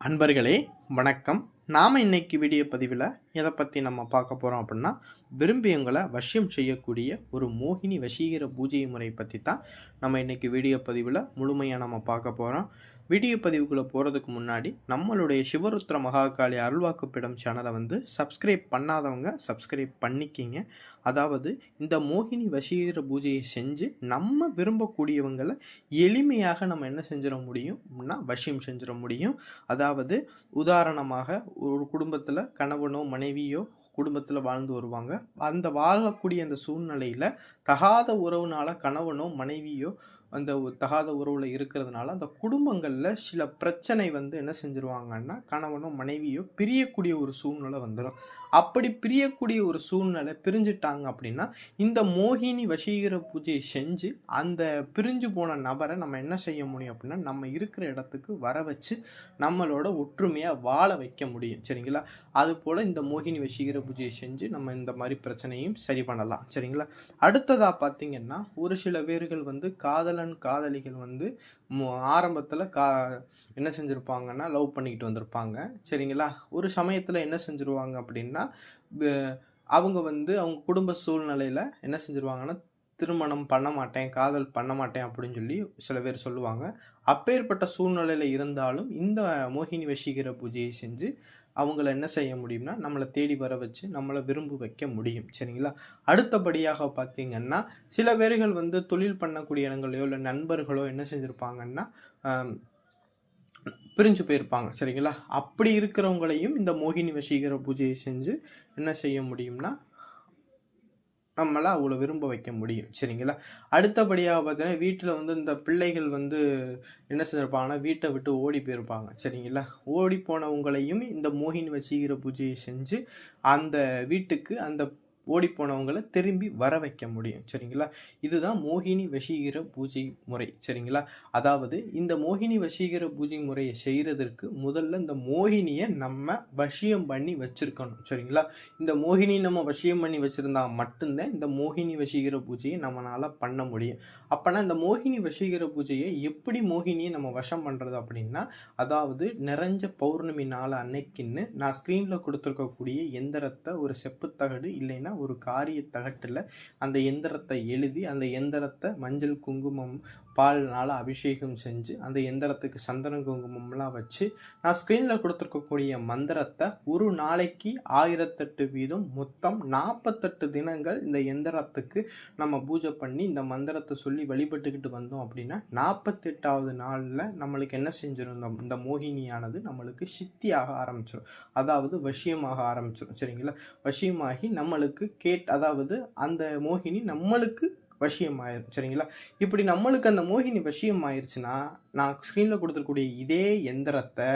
அன்பர்களே வணக்கம். நாம் இன்னைக்கு வீடியோ பதிவில் எதை பற்றி நம்ம பார்க்க போகிறோம் அப்படின்னா, விரும்பியவங்களை வசியம் செய்யக்கூடிய ஒரு மோகினி வசீகர பூஜை முறை பற்றி தான் நம்ம இன்னைக்கு வீடியோ பதிவில் முழுமையாக நம்ம பார்க்க போகிறோம். வீடியோ பதிவுக்குள்ளே போகிறதுக்கு முன்னாடி நம்மளுடைய சிவருத்ர மகாகாளி அருள்வாக்குப்பிடம் சேனலை சப்ஸ்கிரைப் பண்ணாதவங்க சப்ஸ்கிரைப் பண்ணிக்கிங்க. அதாவது இந்த மோகினி வசீகர பூஜையை செஞ்சு நம்ம விரும்பக்கூடியவங்களை எளிமையாக நம்ம என்ன செஞ்சிட முடியும்னா வசியம் செஞ்சிட முடியும். அதாவது உதாரணமாக ஒரு குடும்பத்தில் கணவனோ மனைவியோ குடும்பத்தில் வாழ்ந்து வருவாங்க. அந்த வாழக்கூடிய அந்த சூழ்நிலையில் தகாத உறவுனால கணவனோ மனைவியோ அந்த தகாத உறவில் இருக்கிறதுனால அந்த குடும்பங்களில் சில பிரச்சனை என்ன செஞ்சுருவாங்கன்னா, கணவனோ மனைவியோ பிரியக்கூடிய ஒரு சூழ்நிலை வந்துடும். அப்படி பிரியக்கூடிய ஒரு சூழ்நிலை பிரிஞ்சுட்டாங்க அப்படின்னா, இந்த மோகினி வசீகர பூஜையை செஞ்சு அந்த பிரிஞ்சு போன நபரை நம்ம என்ன செய்ய முடியும் அப்படின்னா, நம்ம இருக்கிற இடத்துக்கு வர வச்சு நம்மளோட ஒற்றுமையாக வாழ வைக்க முடியும். சரிங்களா? அதுபோல் இந்த மோகினி வசீகர பூஜையை செஞ்சு நம்ம இந்த மாதிரி பிரச்சனையும் சரி பண்ணலாம். சரிங்களா? அடுத்ததாக பார்த்திங்கன்னா, ஒரு சில பேர்கள் காதலன் காதலிகள் ஆரம்பத்தில் என்ன செஞ்சுருப்பாங்கன்னா லவ் பண்ணிக்கிட்டு வந்திருப்பாங்க. சரிங்களா? ஒரு சமயத்தில் என்ன செஞ்சுருவாங்க அப்படின்னா, அவங்க அவங்க குடும்ப சூழ்நிலையில் என்ன செஞ்சுருவாங்கன்னா, திருமணம் பண்ண மாட்டேன், காதல் பண்ண மாட்டேன் அப்படின்னு சொல்லி சில பேர் சொல்லுவாங்க. அப்பேற்பட்ட சூழ்நிலையில் இருந்தாலும் இந்த மோகினி வசீகர பூஜையை செஞ்சு அவங்கள என்ன செய்ய முடியும்னா, நம்மளை தேடி வர வச்சு நம்மளை விரும்ப வைக்க முடியும். சரிங்களா? அடுத்தபடியாக பார்த்திங்கன்னா, சில பேர்கள் தொழில் பண்ணக்கூடிய இடங்களையோ இல்லை நண்பர்களோ என்ன செஞ்சுருப்பாங்கன்னா பிரிஞ்சு போயிருப்பாங்க. சரிங்களா? அப்படி இருக்கிறவங்களையும் இந்த மோகினி வசீகர பூஜையை செஞ்சு என்ன செய்ய முடியும்னா, நம்மளை அவ்வளோ விரும்ப வைக்க முடியும். சரிங்களா? அடுத்தபடியாக பார்த்தீங்கன்னா, வீட்டில் இந்த பிள்ளைகள் என்ன செஞ்சுருப்பாங்கன்னா, வீட்டை விட்டு ஓடி போயிருப்பாங்க. சரிங்களா? ஓடி போனவங்களையும் இந்த மோகினி வசீகர பூஜையை செஞ்சு அந்த வீட்டுக்கு அந்த ஓடி போனவங்களை திரும்பி வர வைக்க முடியும். சரிங்களா? இதுதான் மோகினி வசீகர பூஜை முறை. சரிங்களா? அதாவது இந்த மோகினி வசீகர பூஜை முறையை செய்கிறதற்கு முதல்ல இந்த மோகினியை நம்ம வசியம் பண்ணி வச்சுருக்கணும். சரிங்களா? இந்த மோகினி நம்ம வசியம் பண்ணி வச்சுருந்தா மட்டும்தான் இந்த மோகினி வசீகர பூஜையை நம்மளால் பண்ண முடியும். அப்போனா இந்த மோகினி வசீகர பூஜையை எப்படி மோகினியை நம்ம வசம் பண்ணுறது அப்படின்னா, அதாவது நிறைஞ்ச பௌர்ணமி நாள் அன்னைக்குன்னு நான் ஸ்க்ரீனில் கொடுத்துருக்கக்கூடிய எந்திரத்தை ஒரு செப்புத்தகடு இல்லைன்னா ஒரு காரிய தகட்டில் அந்த எந்திரத்தை எழுதி அந்த எந்திரத்தை மஞ்சள் குங்குமம் பால்னால் அபிஷேகம் செஞ்சு அந்த எந்திரத்துக்கு சந்தன குங்குமம்லாம் வச்சு நான் ஸ்க்ரீனில் கொடுத்துருக்கக்கூடிய மந்திரத்தை ஒரு நாளைக்கு 1008 வீதம் மொத்தம் 48 தினங்கள் இந்த எந்திரத்துக்கு நம்ம பூஜை பண்ணி இந்த மந்திரத்தை சொல்லி வழிபட்டுக்கிட்டு வந்தோம் அப்படின்னா 48வது நாளில் நம்மளுக்கு என்ன செஞ்சிருந்தோம், இந்த மோகினியானது நம்மளுக்கு சித்தியாக ஆரம்பிச்சிடும். அதாவது வசியமாக ஆரம்பிச்சிடும். சரிங்களா? வசியமாகி நம்மளுக்கு அதாவது அந்த மோகினி நம்மளுக்கு வசியம் ஆயிரும். சரிங்களா? இப்படி நம்மளுக்கு அந்த மோகினி வசியம் ஆயிடுச்சுன்னா, நான் ஸ்க்ரீனில் கொடுத்துருக்கூடிய இதே எந்திரத்தை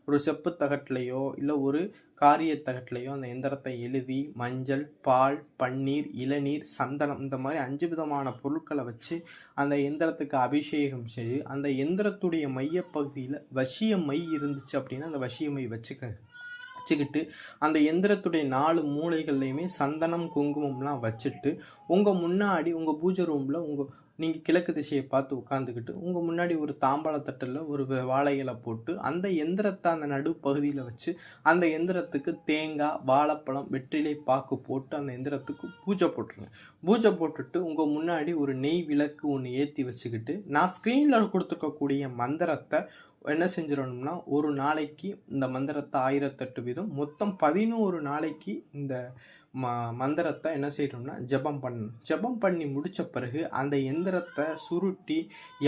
ஒரு செப்பு தகட்டிலையோ இல்லை ஒரு காரிய தகட்டிலையோ அந்த எந்திரத்தை எழுதி மஞ்சள், பால், பன்னீர், இளநீர், சந்தனம் இந்த மாதிரி 5 விதமான பொருட்களை வச்சு அந்த எந்திரத்துக்கு அபிஷேகம் செய்து அந்த எந்திரத்துடைய மையப்பகுதியில் வசிய மை இருந்துச்சு அப்படின்னா அந்த வசிய மை வச்சுக்கிட்டு அந்த எந்திரத்துடைய 4 மூலைகள்லையுமே சந்தனம் குங்குமம்லாம் வச்சுட்டு உங்கள் முன்னாடி உங்கள் பூஜை ரூமில் நீங்கள் கிழக்கு திசையை பார்த்து உட்காந்துக்கிட்டு உங்கள் முன்னாடி ஒரு தாம்பாளத்தட்டில் ஒரு வாழை இலை போட்டு அந்த எந்திரத்தை அந்த நடு பகுதியில் வச்சு அந்த எந்திரத்துக்கு தேங்காய், வாழைப்பழம், வெற்றிலை பாக்கு போட்டு அந்த எந்திரத்துக்கு பூஜை போட்டுருங்க. பூஜை போட்டுட்டு உங்கள் முன்னாடி ஒரு நெய் விளக்கு ஒன்று ஏற்றி வச்சுக்கிட்டு நான் ஸ்க்ரீனில் கொடுத்துருக்கக்கூடிய மந்திரத்தை என்ன செஞ்சிடணும்னா, ஒரு நாளைக்கு இந்த மந்திரத்தை 1008 வீதம் மொத்தம் 11 நாளைக்கு இந்த மந்திரத்தை என்ன செய்யணும்னா ஜபம் பண்ணணும். ஜபம் பண்ணி முடித்த பிறகு அந்த எந்திரத்தை சுருட்டி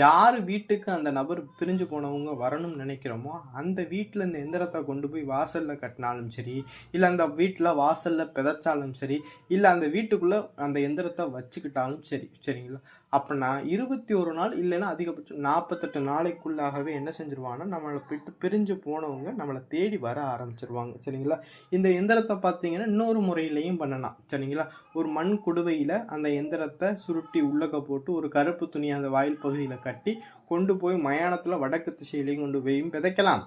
யார் வீட்டுக்கு அந்த நபர் பிரிஞ்சு போனவங்க வரணும்னு நினைக்கிறோமோ அந்த வீட்டில் இந்த எந்திரத்தை கொண்டு போய் வாசலில் கட்டினாலும் சரி, இல்லை அந்த வீட்டில் வாசலில் பிதைச்சாலும் சரி, இல்லை அந்த வீட்டுக்குள்ளே அந்த எந்திரத்தை வச்சுக்கிட்டாலும் சரி. சரிங்களா? அப்படின்னா 21 நாள் இல்லைன்னா அதிகபட்சம் 48 நாளைக்குள்ளாகவே என்ன செஞ்சுருவாங்கன்னா, நம்மளை விட்டு பிரிஞ்சு போனவங்க நம்மளை தேடி வர ஆரம்பிச்சிருவாங்க. சரிங்களா? இந்த எந்திரத்தை பார்த்தீங்கன்னா இன்னொரு முறையிலையும் பண்ணலாம். சரிங்களா? ஒரு மண் குடுவையில் அந்த எந்திரத்தை சுருட்டி உள்ளக்க போட்டு ஒரு கருப்பு துணி அந்த வாயில் பகுதியில் கட்டி கொண்டு போய் மயானத்தில் வடக்கு திசையிலையும் கொண்டு போயும் விதைக்கலாம்.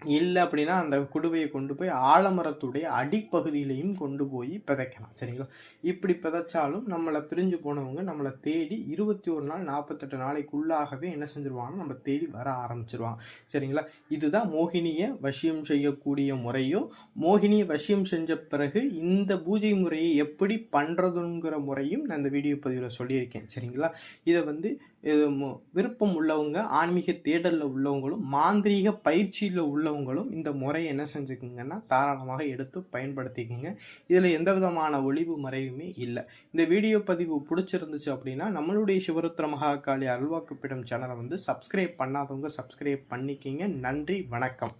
இல்லை அப்படின்னா அந்த குடுவையை கொண்டு போய் ஆலமரத்துடைய அடிப்பகுதியிலையும் கொண்டு போய் விதைக்கலாம். சரிங்களா? இப்படி விதைச்சாலும் நம்மளை பிரிஞ்சு போனவங்க நம்மளை தேடி 21 நாள் 48 நாளைக்குள்ளாகவே என்ன செஞ்சுருவாங்கன்னா நம்ம தேடி வர ஆரம்பிச்சிருவாங்க. சரிங்களா? இதுதான் மோகினியை வசியம் செய்யக்கூடிய முறையும், மோகினியை வசியம் செஞ்ச பிறகு இந்த பூஜை முறையை எப்படி பண்ணுறதுங்கிற முறையும் நான் இந்த வீடியோ பதிவில் சொல்லியிருக்கேன். சரிங்களா? இதை வந்து விருப்பம் உள்ளவங்க, ஆன்மீக தேடலில் உள்ளவங்களும், மாந்திரீக பயிற்சியில் உள்ளவங்களும் இந்த முறையை என்ன செஞ்சுக்குங்கன்னா தாராளமாக எடுத்து பயன்படுத்திக்கோங்க. இதில் எந்த விதமான ஒளிவு மறைவுமே இல்லை. இந்த வீடியோ பதிவு பிடிச்சிருந்துச்சு அப்படின்னா நம்மளுடைய சிவருத்ர மகாகாளி அருள்வாக்குப்பிடம் சேனலை வந்து சப்ஸ்கிரைப் பண்ணாதவங்க சப்ஸ்கிரைப் பண்ணிக்கிங்க. நன்றி, வணக்கம்.